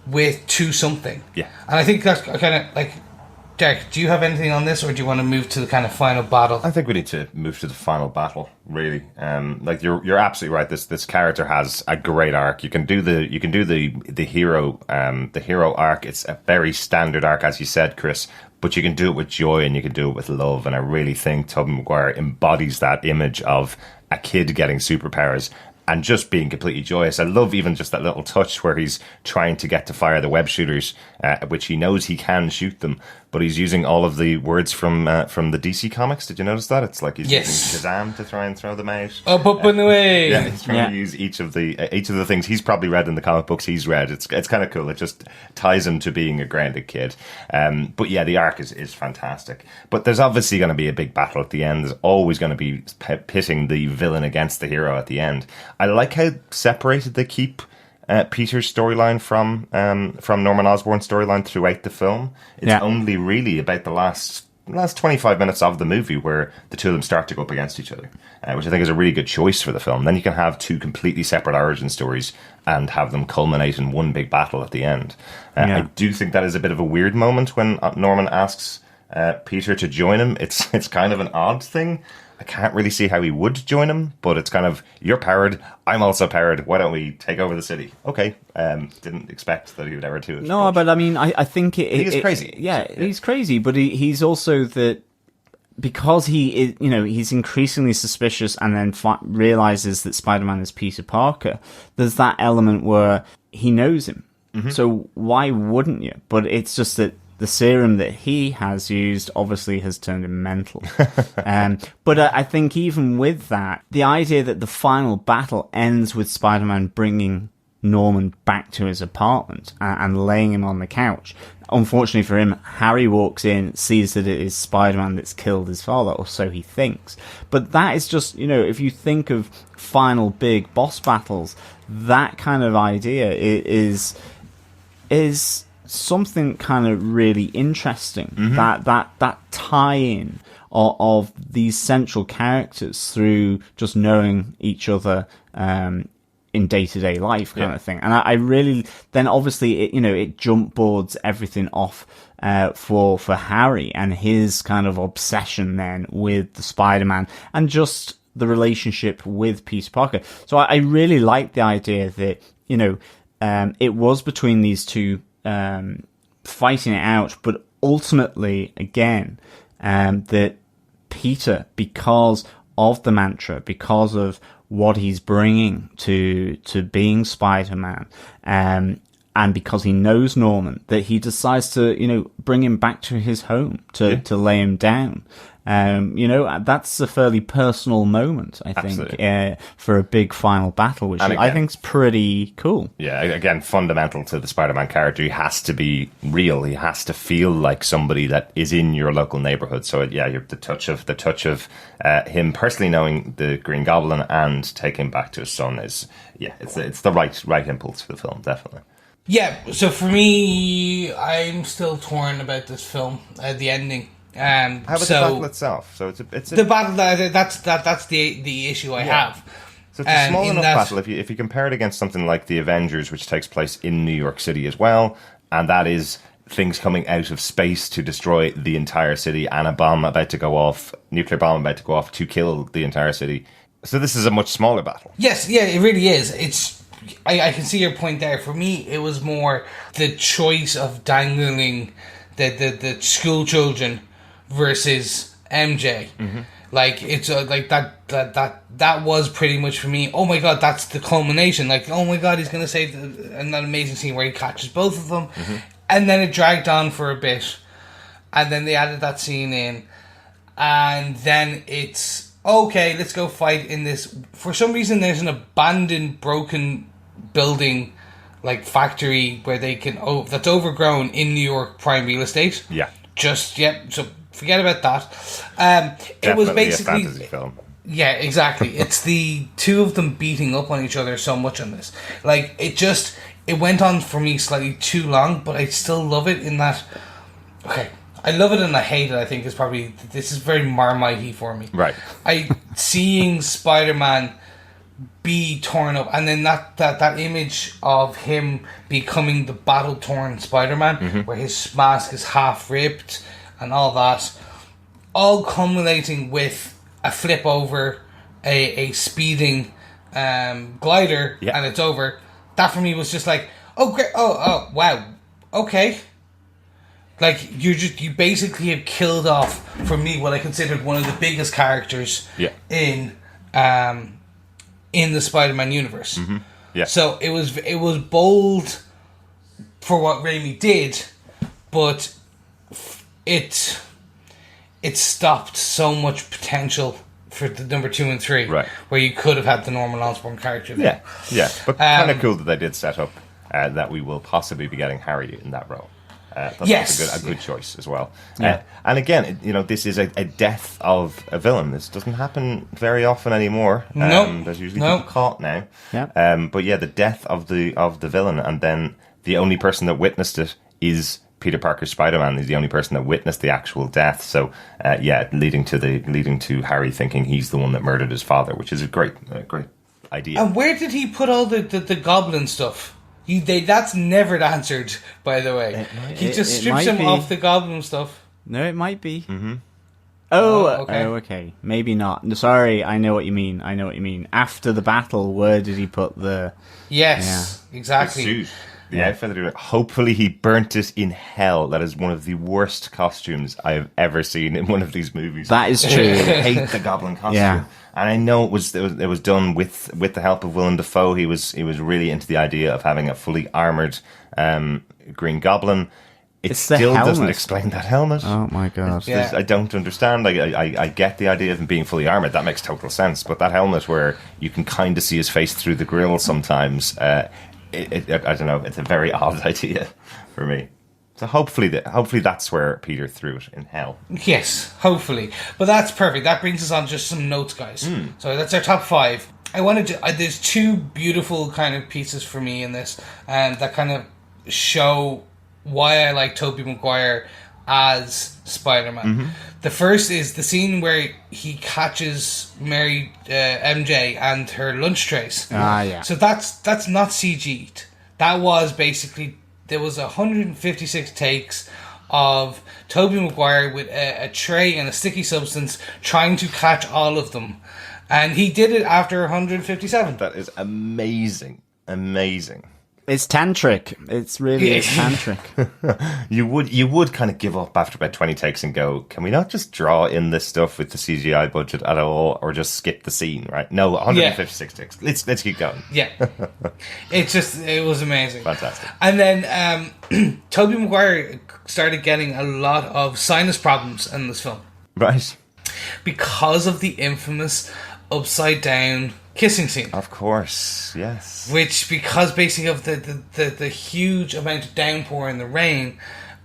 to something. Yeah. And I think that's kind of like, Derek, do you have anything on this, or do you want to move to the kind of final battle? I think we need to move to the final battle, really. Like, you're absolutely right. This character has a great arc. You can do the hero arc. It's a very standard arc, as you said, Chris. But you can do it with joy, and you can do it with love. And I really think Tobey Maguire embodies that image of a kid getting superpowers and just being completely joyous. I love even just that little touch where he's trying to get to fire the web shooters, which he knows he can shoot them, but he's using all of the words from the DC comics. Did you notice that? It's like he's using Shazam to try and throw them out. Up and away. Yeah, he's trying to use each of the things he's probably read in the comic books he's read. It's kind of cool. It just ties him to being a grounded kid. But yeah, the arc is fantastic. But there's obviously going to be a big battle at the end. There's always going to be pitting the villain against the hero at the end. I like how separated they keep Peter's storyline from Norman Osborn's storyline throughout the film. It's only really about the last 25 minutes of the movie where the two of them start to go up against each other, which I think is a really good choice for the film. Then you can have two completely separate origin stories and have them culminate in one big battle at the end. I do think that is a bit of a weird moment when Norman asks Peter to join him. It's kind of an odd thing. I can't really see how he would join him, but it's kind of, you're powered, I'm also powered, why don't we take over the city? Okay, didn't expect that he would ever do it. No, but I mean, I think he is crazy. He's crazy, but he's also that, because he is, he's increasingly suspicious and then realizes that Spider-Man is Peter Parker, there's that element where he knows him. Mm-hmm. So why wouldn't you? But it's just that the serum that he has used obviously has turned him mental. But I think even with that, the idea that the final battle ends with Spider-Man bringing Norman back to his apartment and laying him on the couch. Unfortunately for him, Harry walks in, sees that it is Spider-Man that's killed his father, or so he thinks. But that is just, if you think of final big boss battles, that kind of idea is something kind of really interesting. Mm-hmm. That tie-in of these central characters through just knowing each other in day-to-day life kind of thing. And I really, then obviously, it jump boards everything off for Harry and his kind of obsession then with the Spider-Man and just the relationship with Peter Parker. So I really like the idea that, it was between these two fighting it out, but ultimately, again, that Peter, because of the mantra, because of what he's bringing to being Spider-Man, and because he knows Norman, that he decides to, bring him back to his home, to lay him down. That's a fairly personal moment, I think, for a big final battle, which I think is pretty cool. Yeah, again, fundamental to the Spider-Man character. He has to be real. He has to feel like somebody that is in your local neighborhood. So the touch of him personally knowing the Green Goblin and taking him back to his son is it's the right impulse for the film, definitely. Yeah. So for me, I'm still torn about this film, the ending. How about the battle itself? So it's the battle. That's the issue I have. So it's a small enough battle. If you compare it against something like the Avengers, which takes place in New York City as well, and that is things coming out of space to destroy the entire city, and a bomb about to go off, nuclear bomb about to go off to kill the entire city. So this is a much smaller battle. Yes, yeah, it really is. I can see your point there. For me, it was more the choice of dangling the school children versus MJ. Mm-hmm. Like it's like that was pretty much for me. Oh my god, that's the culmination. Like, oh my god, he's gonna say and that amazing scene where he catches both of them, and then it dragged on for a bit, and then they added that scene in, and then it's okay. Let's go fight in this. For some reason, there's an abandoned, broken building, like factory where they can that's overgrown in New York prime real estate. Yeah. So forget about that. It was basically a fantasy film. Yeah, exactly. It's the two of them beating up on each other so much on this. Like it went on for me slightly too long, but I still love it in that. Okay, I love it and I hate it. I think is probably this is very Marmite-y for me. Right. Seeing Spider-Man be torn up, and then that image of him becoming the battle-torn Spider-Man, where his mask is half ripped and all that, all culminating with a flip over a speeding glider, and it's over. That for me was just like, oh great, oh wow, okay. Like you basically have killed off for me what I considered one of the biggest characters in the Spider-Man universe. Mm-hmm. Yeah. So it was bold for what Raimi did, but it stopped so much potential for the number 2 and 3, right? Where you could have had the Norman Osborn character there. Yeah. But kind of cool that they did set up that we will possibly be getting Harry in that role. That's a good choice as well. Yeah. And again, this is a death of a villain. This doesn't happen very often anymore. There's usually people caught now. Yeah. But the death of the villain, and then the only person that witnessed it is Peter Parker's Spider-Man. He's the only person that witnessed the actual death. So leading to Harry thinking he's the one that murdered his father, which is a great idea. And where did he put all the goblin stuff? That's never answered, by the way. He just strips him off the goblin stuff. No, it might be. Mm-hmm. Okay. Maybe not. Sorry, I know what you mean. After the battle, where did he put the... Yes, exactly. The outfit. Hopefully he burnt it in hell. That is one of the worst costumes I have ever seen in one of these movies. That is true. I hate the goblin costume. Yeah. And I know it was done with the help of Willem Dafoe. He was really into the idea of having a fully armored Green Goblin. It still doesn't explain that helmet. Oh my god! I don't understand. I get the idea of him being fully armored. That makes total sense. But that helmet, where you can kind of see his face through the grill sometimes, I don't know. It's a very odd idea for me. So hopefully that's where Peter threw it in hell. Yes, hopefully. But that's perfect. That brings us on just some notes, guys. So that's our top 5. I wanted to. There's 2 beautiful kind of pieces for me in this, that kind of show why I like Tobey Maguire as Spider-Man. The first is the scene where he catches Mary MJ and her lunch trays. Yeah. So that's not CG'd. That was basically, there was 156 takes of Tobey Maguire with a tray and a sticky substance trying to catch all of them. And he did it after 157. That is amazing. Amazing. It's tantric. It's really is tantric. You would kind of give up after about 20 takes and go, can we not just draw in this stuff with the CGI budget at all, or just skip the scene, right? No, 156 takes. Let's keep going. Yeah. It was amazing. Fantastic. And then Tobey Maguire started getting a lot of sinus problems in this film. Right. Because of the infamous upside down kissing scene. Of course, yes. Which, because basically of the huge amount of downpour in the rain,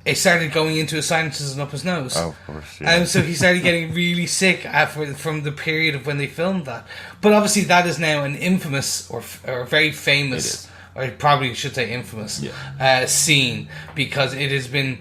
it started going into his sinuses and up his nose. Oh, of course, yeah. And so he started getting really sick from the period of when they filmed that. But obviously that is now an infamous or very famous, or I probably should say infamous, scene, because it has been...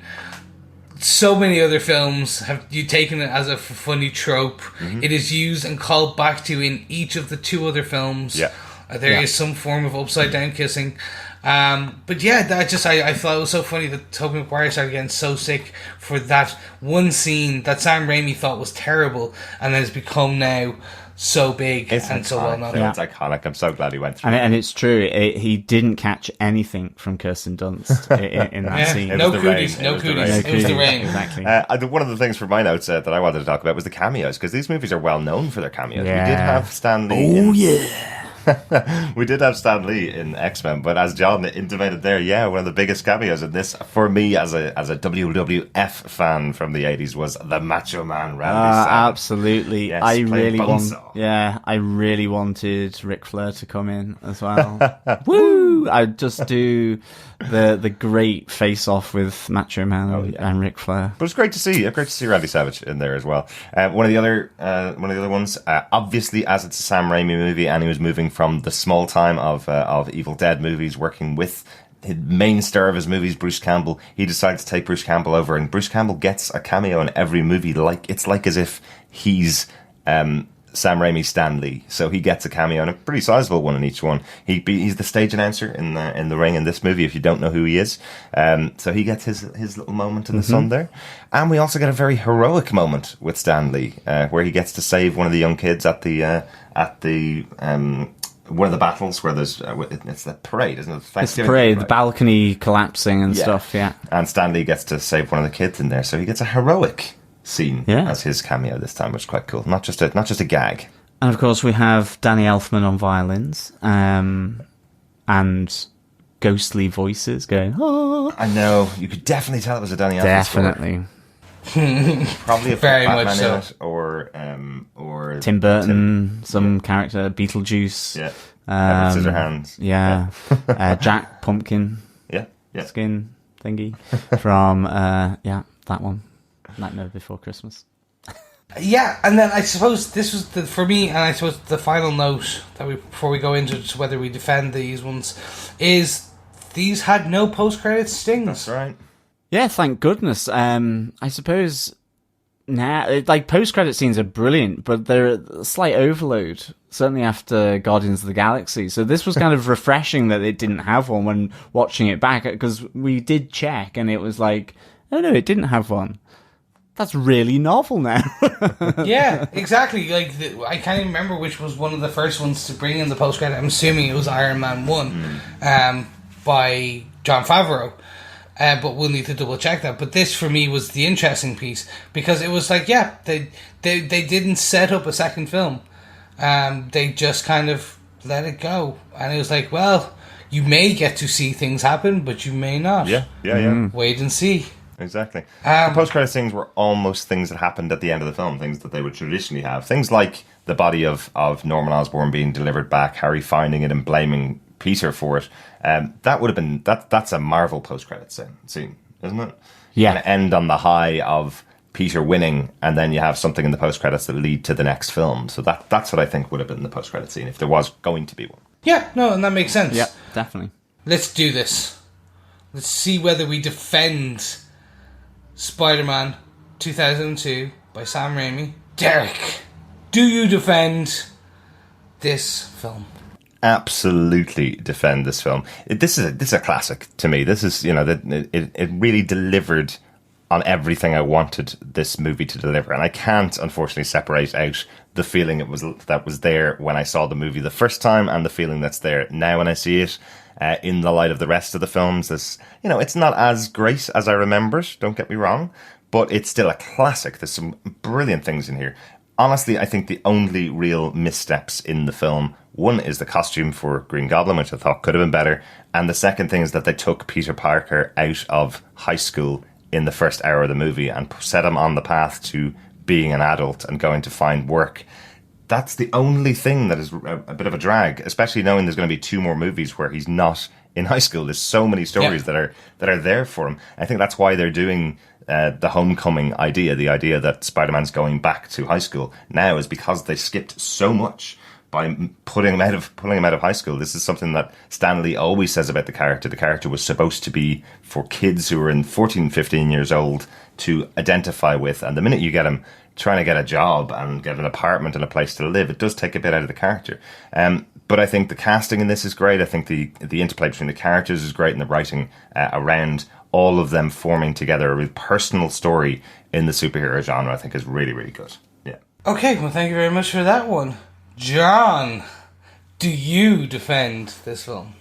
So many other films have you taken it as a funny trope. It is used and called back to in each of the two other films. Yeah. There is some form of upside down kissing. But yeah, I thought it was so funny that Tobey Maguire started getting so sick for that one scene that Sam Raimi thought was terrible and has become now so big and so well known. It's iconic. I'm so glad he went through. And it's true. He didn't catch anything from Kirsten Dunst in that scene. No cooties. It was the rain. Exactly. One of the things for my notes that I wanted to talk about was the cameos, because these movies are well known for their cameos. Yeah. We did have Stan Lee. We did have Stan Lee in X-Men, but as John intimated there, one of the biggest cameos in this for me as a WWF fan from the 80s was the Macho Man Randy Savage. Absolutely. Yes, I really wanted Ric Flair to come in as well. Woo! I'd just do the great face off with Macho Man and Ric Flair. But it's great to see. Great to see Randy Savage in there as well. One of the other ones, obviously, as it's a Sam Raimi movie, and he was moving from the small time of Evil Dead movies, working with the main star of his movies, Bruce Campbell. He decided to take Bruce Campbell over, and Bruce Campbell gets a cameo in every movie. It's like as if he's Sam Raimi's Stan Lee, so he gets a cameo, and a pretty sizable one in each one. He's the stage announcer in the ring in this movie, if you don't know who he is. So he gets his little moment in the sun there. And we also get a very heroic moment with Stan Lee, where he gets to save one of the young kids at the one of the battles where there's it's the parade, isn't it? It's the parade, the balcony collapsing and stuff. Yeah, and Stan Lee gets to save one of the kids in there, so he gets a heroic scene as his cameo this time, which is quite cool. Not just a gag. And of course we have Danny Elfman on violins, and ghostly voices going. Oh. I know, you could definitely tell it was a Danny Elfman. Definitely. Probably a very Batman much so. in it, or Tim Burton, some character, Beetlejuice. Yeah. Edward Scissorhands. Yeah. Jack Pumpkin. Yeah. Skin thingy from that one. Nightmare Before Christmas. Yeah, and then I suppose this was for me, and I suppose the final note that before we go into whether we defend these ones is these had no post-credit stings. That's right. Yeah, thank goodness. I suppose now, post-credit scenes are brilliant, but they're a slight overload, certainly after Guardians of the Galaxy. So this was kind of refreshing that it didn't have one when watching it back, because we did check, and it was like, oh no, it didn't have one. That's really novel now. Yeah, exactly. I can't even remember which was one of the first ones to bring in the post-credit. I'm assuming it was Iron Man 1 by Jon Favreau. But we'll need to double check that. But this for me was the interesting piece, because it was like, they didn't set up a second film. They just kind of let it go. And it was like, well, you may get to see things happen, but you may not. Yeah. Wait and see. Exactly. The post-credit things were almost things that happened at the end of the film, things that they would traditionally have. Things like the body of Norman Osborn being delivered back, Harry finding it and blaming Peter for it. That would have been that's a Marvel post-credit scene, isn't it? Yeah. And end on the high of Peter winning, and then you have something in the post-credits that lead to the next film. So that's what I think would have been the post-credit scene if there was going to be one. Yeah, no, and that makes sense. Yeah, definitely. Let's do this. Let's see whether we defend Spider-Man 2002 by Sam Raimi. Derek, do you defend this film? Absolutely defend this film. This is a classic to me. This is, it really delivered on everything I wanted this movie to deliver, and I can't unfortunately separate out the feeling that was there when I saw the movie the first time and the feeling that's there now when I see it in the light of the rest of the films. This, it's not as great as I remember it, don't get me wrong, but it's still a classic. There's some brilliant things in here. Honestly, I think the only real missteps in the film, one is the costume for Green Goblin, which I thought could have been better. And the second thing is that they took Peter Parker out of high school in the first hour of the movie and set him on the path to being an adult and going to find work. That's the only thing that is a bit of a drag, especially knowing there's going to be 2 more movies where he's not in high school. There's so many stories that are there for him. I think that's why they're doing the homecoming idea, the idea that Spider-Man's going back to high school now, is because they skipped so much by pulling him out of high school. This is something that Stan Lee always says about the character. The character was supposed to be for kids who were 14, 15 years old to identify with. And the minute you get him trying to get a job and get an apartment and a place to live, it does take a bit out of the character. But I think the casting in this is great. I think the interplay between the characters is great, and the writing around all of them forming together a real personal story in the superhero genre, I think, is really, really good. Yeah. Okay, well, thank you very much for that one. John, do you defend this film?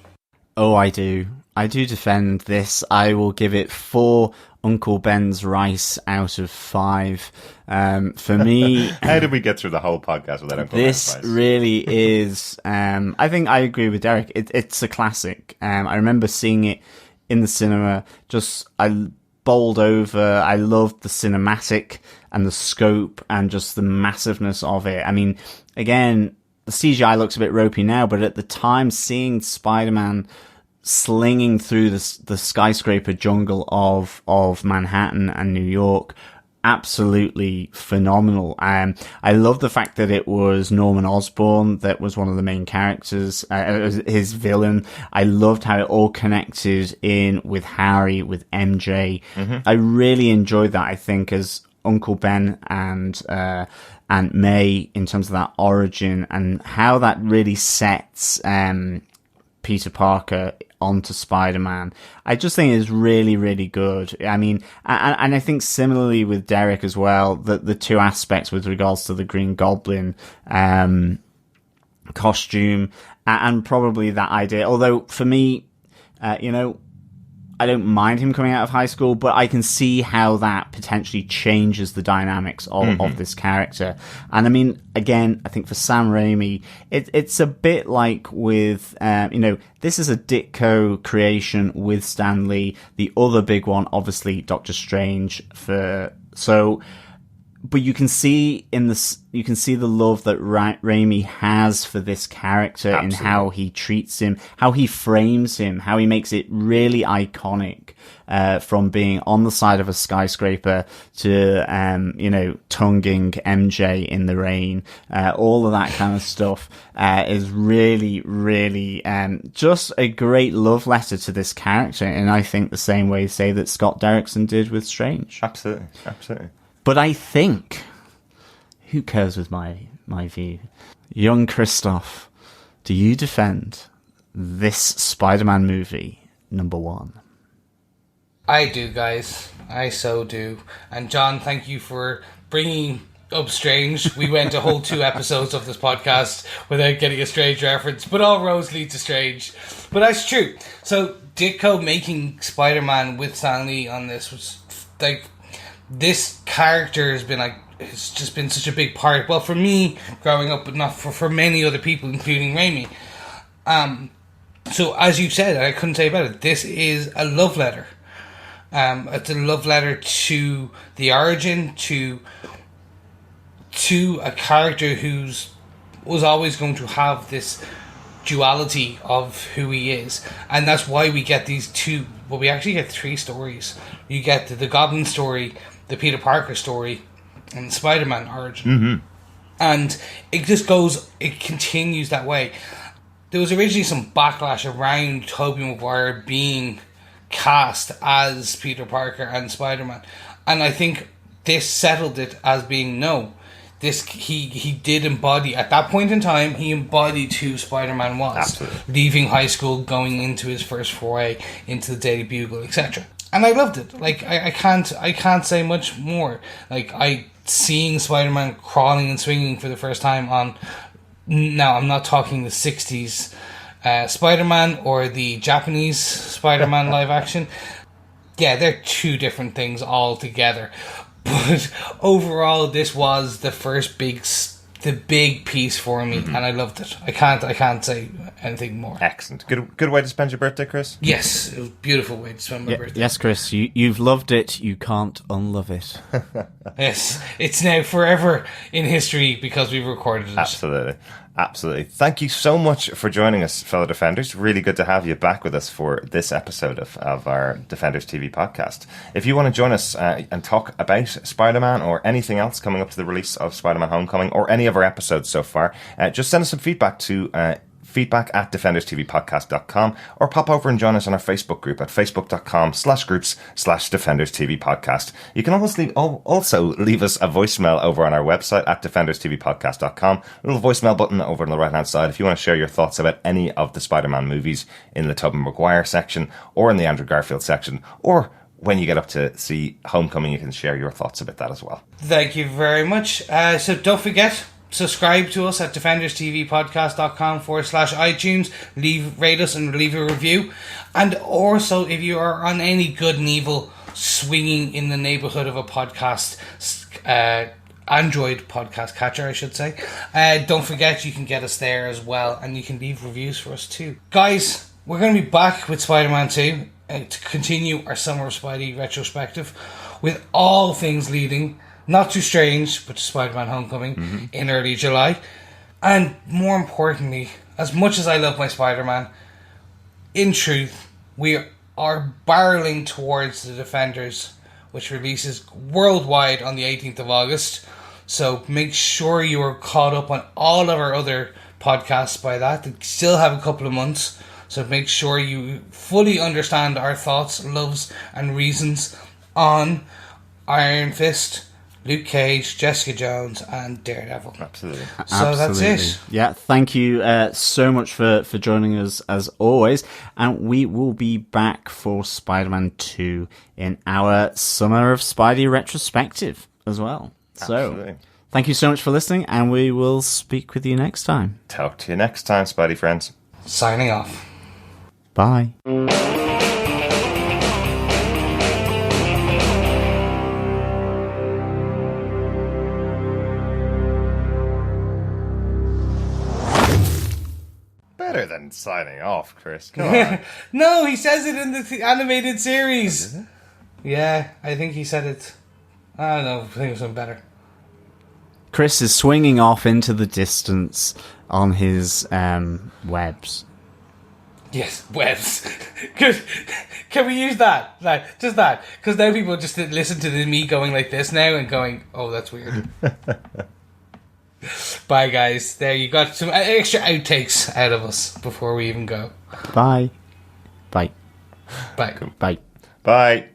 Oh, I do. I do defend this. I will give it 4 Uncle Ben's rice out of 5. For me... How did we get through the whole podcast without Uncle Ben's rice? This really is... I think I agree with Derek. It's a classic. I remember seeing it in the cinema. I bowled over. I loved the cinematic and the scope and just the massiveness of it. I mean, again, the CGI looks a bit ropey now, but at the time, seeing Spider-Man slinging through the skyscraper jungle of Manhattan and New York, absolutely phenomenal. I love the fact that it was Norman Osborn that was one of the main characters, his villain. I loved how it all connected in with Harry, with MJ. Mm-hmm. I really enjoyed that, I think, as Uncle Ben and Aunt May, in terms of that origin and how that really sets Peter Parker onto Spider-Man. I just think it's really, really good. I mean, and I think similarly with Derek as well, that the 2 aspects with regards to the Green Goblin costume and probably that idea. Although for me, I don't mind him coming out of high school, but I can see how that potentially changes the dynamics of this character. And I mean, again, I think for Sam Raimi, it's a bit like with, this is a Ditko creation with Stan Lee. The other big one, obviously, Doctor Strange. But you can see the love that Raimi has for this character. Absolutely. In how he treats him, how he frames him, how he makes it really iconic, from being on the side of a skyscraper to, tonguing MJ in the rain, all of that kind of stuff, is really, really, just a great love letter to this character. And I think the same way, say, that Scott Derrickson did with Strange. Absolutely. Absolutely. But I think, who cares with my view? Young Christoph, do you defend this Spider-Man movie, number 1? I do, guys. I so do. And John, thank you for bringing up Strange. We went a whole 2 episodes of this podcast without getting a Strange reference, but all roads lead to Strange. But that's true. So Ditko making Spider-Man with Stan Lee on this was like... This character has been it's just been such a big part. Well, for me, growing up, but not for many other people, including Raimi. So, as you said, I couldn't say about it. This is a love letter. It's a love letter to the origin, to a character was always going to have this duality of who he is, and that's why we get these 2. Well, we actually get 3 stories. You get the Goblin story, the Peter Parker story, and the Spider-Man origin. Mm-hmm. And it continues that way. There was originally some backlash around Tobey Maguire being cast as Peter Parker and Spider-Man. And I think this settled it as being no. This he did embody, at that point in time, he embodied who Spider-Man was. Absolutely. Leaving high school, going into his first foray into the Daily Bugle, etc. And I loved it. Like, I can't say much more. Like, seeing Spider-Man crawling and swinging for the first time on, now I'm not talking the 60s Spider-Man or the Japanese Spider-Man live action. Yeah, they're two different things altogether. But overall, this was the first the big piece for me, and I loved it. I can't say anything more. Excellent. Good way to spend your birthday, Chris. Yes, it was a beautiful way to spend my birthday. Yes, Chris, you've loved it. You can't unlove it. Yes, it's now forever in history because we've recorded it. Absolutely. Thank you so much for joining us, fellow Defenders. Really good to have you back with us for this episode of our Defenders TV podcast. If you want to join us and talk about Spider-Man or anything else coming up to the release of Spider-Man Homecoming or any of our episodes so far, just send us some feedback to feedback@defenderstvpodcast.com or pop over and join us on our Facebook group at facebook.com/groups/DefendersTVPodcast. You can also leave us a voicemail over on our website at defenderstvpodcast.com. A little voicemail button over on the right hand side if you want to share your thoughts about any of the Spider-Man movies in the Tobey Maguire section or in the Andrew Garfield section, or when you get up to see Homecoming, you can share your thoughts about that as well. Thank you very much. So don't forget, subscribe to us at defenderstvpodcast.com/iTunes. Rate us and leave a review. And also, if you are on any good and evil swinging in the neighborhood of a podcast, Android podcast catcher, I should say, don't forget you can get us there as well, and you can leave reviews for us too. Guys, we're going to be back with Spider-Man 2 to continue our Summer of Spidey retrospective with all things leading not too strange, but to Spider-Man Homecoming in early July. And more importantly, as much as I love my Spider-Man, in truth, we are barreling towards the Defenders, which releases worldwide on the 18th of August. So make sure you are caught up on all of our other podcasts by that. They still have a couple of months. So make sure you fully understand our thoughts, loves, and reasons on Iron Fist, Luke Cage, Jessica Jones, and Daredevil. Absolutely. So that's it. Yeah, thank you so much for joining us as always. And we will be back for Spider-Man 2 in our Summer of Spidey retrospective as well. Absolutely. So thank you so much for listening, and we will speak with you next time. Talk to you next time, Spidey friends. Signing off. Bye. Better than signing off, Chris. Come on. No, he says it in the animated series. Yeah, I think he said it. I don't know. I think it was something better. Chris is swinging off into the distance on his webs. Yes, webs. Good. Can we use that? Like, just that. Because now people just listen to me going like this now and going, oh, that's weird. Bye, guys. There, you got some extra outtakes out of us before we even go. Bye. Bye. Bye. Bye. Bye.